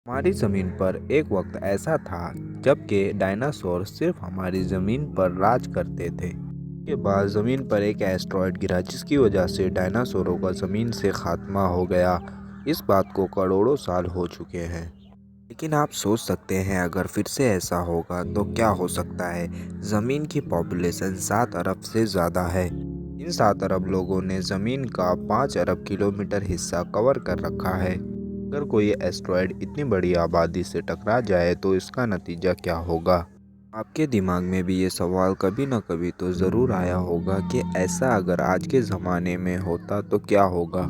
हमारी ज़मीन पर एक वक्त ऐसा था जबकि डायनासोर सिर्फ हमारी ज़मीन पर राज करते थे। के बाद ज़मीन पर एक एस्टेरॉयड गिरा जिसकी वजह से डायनासोरों का ज़मीन से खात्मा हो गया। इस बात को करोड़ों साल हो चुके हैं। लेकिन आप सोच सकते हैं अगर फिर से ऐसा होगा तो क्या हो सकता है। ज़मीन की पॉपुलेशन 7 अरब से ज़्यादा है। इन 7 अरब लोगों ने ज़मीन का 5 अरब किलोमीटर हिस्सा कवर कर रखा है। अगर कोई एस्टेरॉयड इतनी बड़ी आबादी से टकरा जाए तो इसका नतीजा क्या होगा। आपके दिमाग में भी ये सवाल कभी न कभी तो ज़रूर आया होगा कि ऐसा अगर आज के ज़माने में होता तो क्या होगा।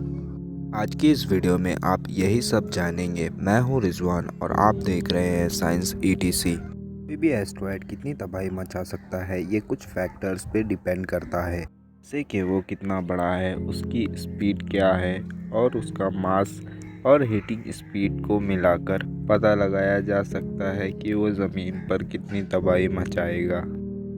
आज की इस वीडियो में आप यही सब जानेंगे। मैं हूँ रिजवान और आप देख रहे हैं साइंस ईटीसी। कोई भी एस्टेरॉयड कितनी तबाही मचा सकता है ये कुछ फैक्टर्स पे डिपेंड करता है, जैसे कि वो कितना बड़ा है, उसकी स्पीड क्या है और उसका मास और हीटिंग स्पीड को मिलाकर पता लगाया जा सकता है कि वो ज़मीन पर कितनी तबाही मचाएगा।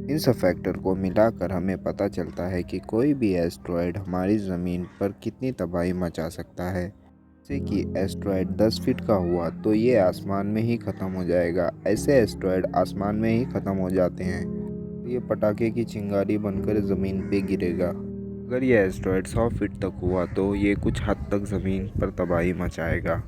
इन सब फैक्टर को मिलाकर हमें पता चलता है कि कोई भी एस्टेरॉयड हमारी ज़मीन पर कितनी तबाही मचा सकता है। जैसे कि एस्टेरॉयड 10 फीट का हुआ तो ये आसमान में ही ख़त्म हो जाएगा। ऐसे एस्टेरॉयड आसमान में ही ख़त्म हो जाते हैं तो ये पटाखे की चिंगारी बनकर ज़मीन पे गिरेगा। अगर ये एस्टेरॉयड 100 फीट तक हुआ तो ये कुछ हद तक ज़मीन पर तबाही मचाएगा।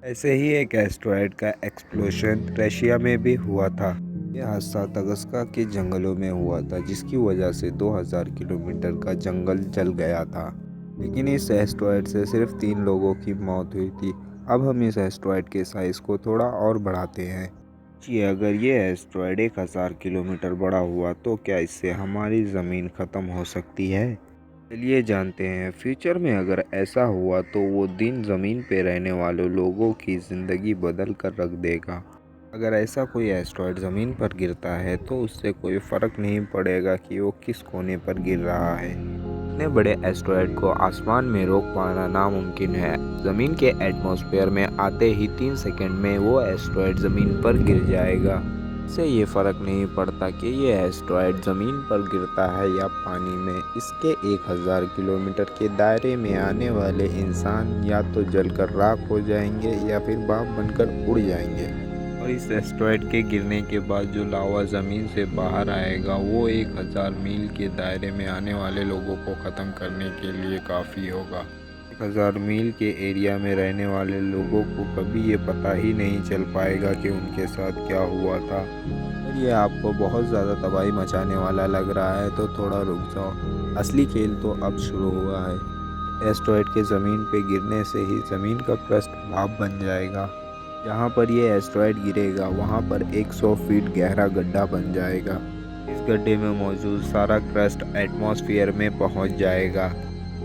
ऐसे ही एक एस्टेरॉयड का एक्सप्लोशन रशिया में भी हुआ था। यह हादसा तगस्का के जंगलों में हुआ था जिसकी वजह से 2000 किलोमीटर का जंगल जल गया था। लेकिन इस एस्टेरॉयड से सिर्फ 3 लोगों की मौत हुई थी। अब हम इस एस्टेरॉयड के साइज़ को थोड़ा और बढ़ाते हैं। जी, अगर ये एस्टेरॉयड 1000 किलोमीटर बड़ा हुआ तो क्या इससे हमारी ज़मीन ख़त्म हो सकती है। चलिए जानते हैं। फ्यूचर में अगर ऐसा हुआ तो वो दिन ज़मीन पे रहने वाले लोगों की ज़िंदगी बदल कर रख देगा। अगर ऐसा कोई एस्टेरॉयड ज़मीन पर गिरता है तो उससे कोई फ़र्क नहीं पड़ेगा कि वो किस कोने पर गिर रहा है। इतने बड़े एस्टेरॉयड को आसमान में रोक पाना नामुमकिन है। ज़मीन के एटमॉस्फेयर में आते ही 3 सेकंड में वो एस्टेरॉयड ज़मीन पर गिर जाएगा। इससे ये फ़र्क नहीं पड़ता कि ये एस्टेरॉयड ज़मीन पर गिरता है या पानी में। इसके 1000 किलोमीटर के दायरे में आने वाले इंसान या तो जलकर राख हो जाएंगे या फिर भाप बनकर उड़ जाएंगे। और इस एस्टेरॉयड के गिरने के बाद जो लावा ज़मीन से बाहर आएगा वो 1000 मील के दायरे में आने वाले लोगों को ख़त्म करने के लिए काफ़ी होगा। 1000 मील के एरिया में रहने वाले लोगों को कभी ये पता ही नहीं चल पाएगा कि उनके साथ क्या हुआ था। और ये आपको बहुत ज़्यादा तबाही मचाने वाला लग रहा है तो थोड़ा रुक जाओ, असली खेल तो अब शुरू हुआ है। एस्टेरॉयड के ज़मीन पे गिरने से ही ज़मीन का क्रस्ट भाप बन जाएगा। जहाँ पर ये एस्टेरॉयड गिरेगा वहाँ पर 100 फीट गहरा गड्ढा बन जाएगा। इस गड्ढे में मौजूद सारा क्रस्ट एटमॉस्फेयर में पहुँच जाएगा।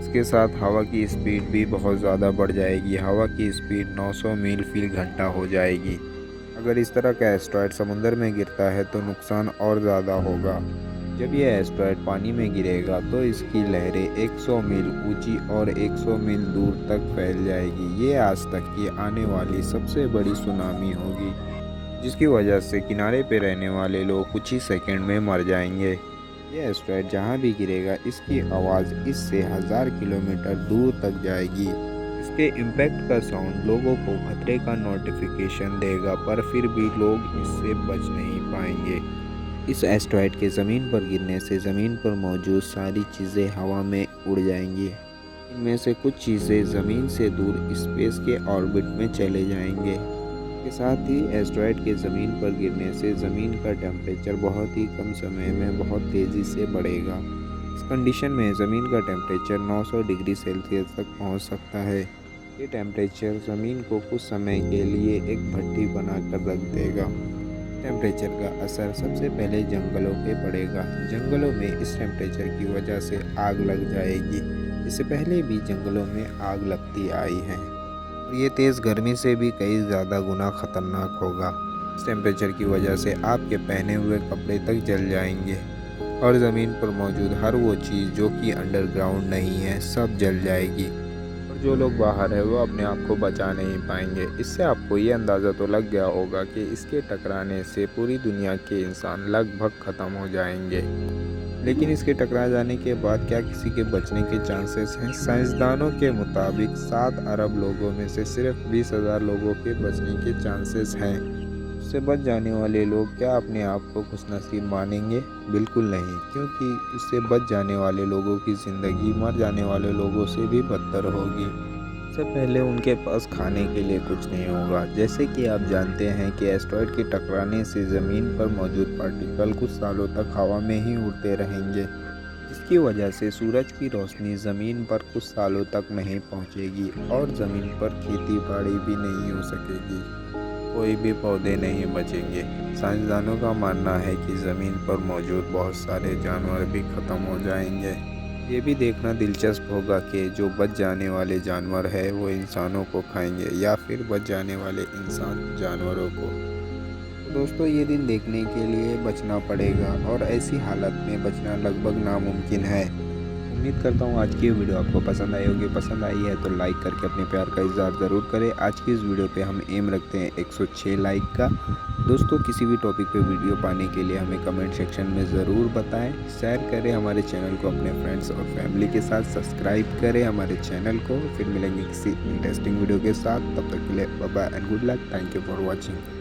इसके साथ हवा की स्पीड भी बहुत ज़्यादा बढ़ जाएगी। हवा की स्पीड 900 मील फी घंटा हो जाएगी। अगर इस तरह का एस्टेरॉयड समुद्र में गिरता है तो नुकसान और ज़्यादा होगा। जब यह एस्टेरॉयड पानी में गिरेगा तो इसकी लहरें 100 मील ऊंची और 100 मील दूर तक फैल जाएगी। ये आज तक की आने वाली सबसे बड़ी सुनामी होगी, जिसकी वजह से किनारे पे रहने वाले लोग कुछ ही सेकंड में मर जाएंगे। ये एस्टेरॉयड जहाँ भी गिरेगा इसकी आवाज़ इससे 1000 किलोमीटर दूर तक जाएगी। इसके इम्पैक्ट का साउंड लोगों को खतरे का नोटिफिकेशन देगा, पर फिर भी लोग इससे बच नहीं पाएंगे। इस एस्टेरॉयड के ज़मीन पर गिरने से ज़मीन पर मौजूद सारी चीज़ें हवा में उड़ जाएंगी। इनमें से कुछ चीज़ें ज़मीन से दूर स्पेस के ऑर्बिट में चले जाएंगे। के साथ ही एस्टेरॉयड के ज़मीन पर गिरने से ज़मीन का टेम्परेचर बहुत ही कम समय में बहुत तेज़ी से बढ़ेगा। इस कंडीशन में ज़मीन का टेम्परेचर 900 डिग्री सेल्सियस तक पहुंच सकता है। ये टेम्परेचर ज़मीन को कुछ समय के लिए एक भट्टी बनाकर रख देगा। टेम्परेचर का असर सबसे पहले जंगलों पे पड़ेगा। जंगलों में इस टेम्परेचर की वजह से आग लग जाएगी। इससे पहले भी जंगलों में आग लगती आई है और ये तेज़ गर्मी से भी कई ज़्यादा गुना खतरनाक होगा। इस टेम्परेचर की वजह से आपके पहने हुए कपड़े तक जल जाएंगे और ज़मीन पर मौजूद हर वो चीज़ जो कि अंडरग्राउंड नहीं है सब जल जाएगी। और जो लोग बाहर है वो अपने आप को बचा नहीं पाएंगे। इससे आपको ये अंदाज़ा तो लग गया होगा कि इसके टकराने से पूरी दुनिया के इंसान लगभग ख़त्म हो जाएंगे। लेकिन इसके टकरा जाने के बाद क्या किसी के बचने के चांसेस हैं? साइंसदानों के मुताबिक 7 अरब लोगों में से सिर्फ 20,000 लोगों के बचने के चांसेस हैं। उससे बच जाने वाले लोग क्या अपने आप को खुशनसीब मानेंगे? बिल्कुल नहीं, क्योंकि उससे बच जाने वाले लोगों की ज़िंदगी मर जाने वाले लोगों से भी बदतर होगी। सबसे पहले उनके पास खाने के लिए कुछ नहीं होगा। जैसे कि आप जानते हैं कि एस्टेरॉयड के टकराने से ज़मीन पर मौजूद पार्टिकल कुछ सालों तक हवा में ही उड़ते रहेंगे, जिसकी वजह से सूरज की रोशनी ज़मीन पर कुछ सालों तक नहीं पहुंचेगी और ज़मीन पर खेती बाड़ी भी नहीं हो सकेगी। कोई भी पौधे नहीं बचेंगे। साइंसदानों का मानना है कि ज़मीन पर मौजूद बहुत सारे जानवर भी ख़त्म हो जाएंगे। ये भी देखना दिलचस्प होगा कि जो बच जाने वाले जानवर हैं वो इंसानों को खाएंगे या फिर बच जाने वाले इंसान जानवरों को। तो दोस्तों, ये दिन देखने के लिए बचना पड़ेगा और ऐसी हालत में बचना लगभग नामुमकिन है। उम्मीद करता हूँ आज की ये वीडियो आपको पसंद आई होगी। पसंद आई है तो लाइक करके अपने प्यार का इज़हार ज़रूर करें। आज की इस वीडियो पे हम एम रखते हैं 106 लाइक का। दोस्तों, किसी भी टॉपिक पे वीडियो पाने के लिए हमें कमेंट सेक्शन में ज़रूर बताएं। शेयर करें हमारे चैनल को अपने फ्रेंड्स और फैमिली के साथ। सब्सक्राइब करें हमारे चैनल को। फिर मिलेंगे किसी इंटरेस्टिंग वीडियो के साथ। तब तक के लिए bye bye and good luck. Thank you for watching.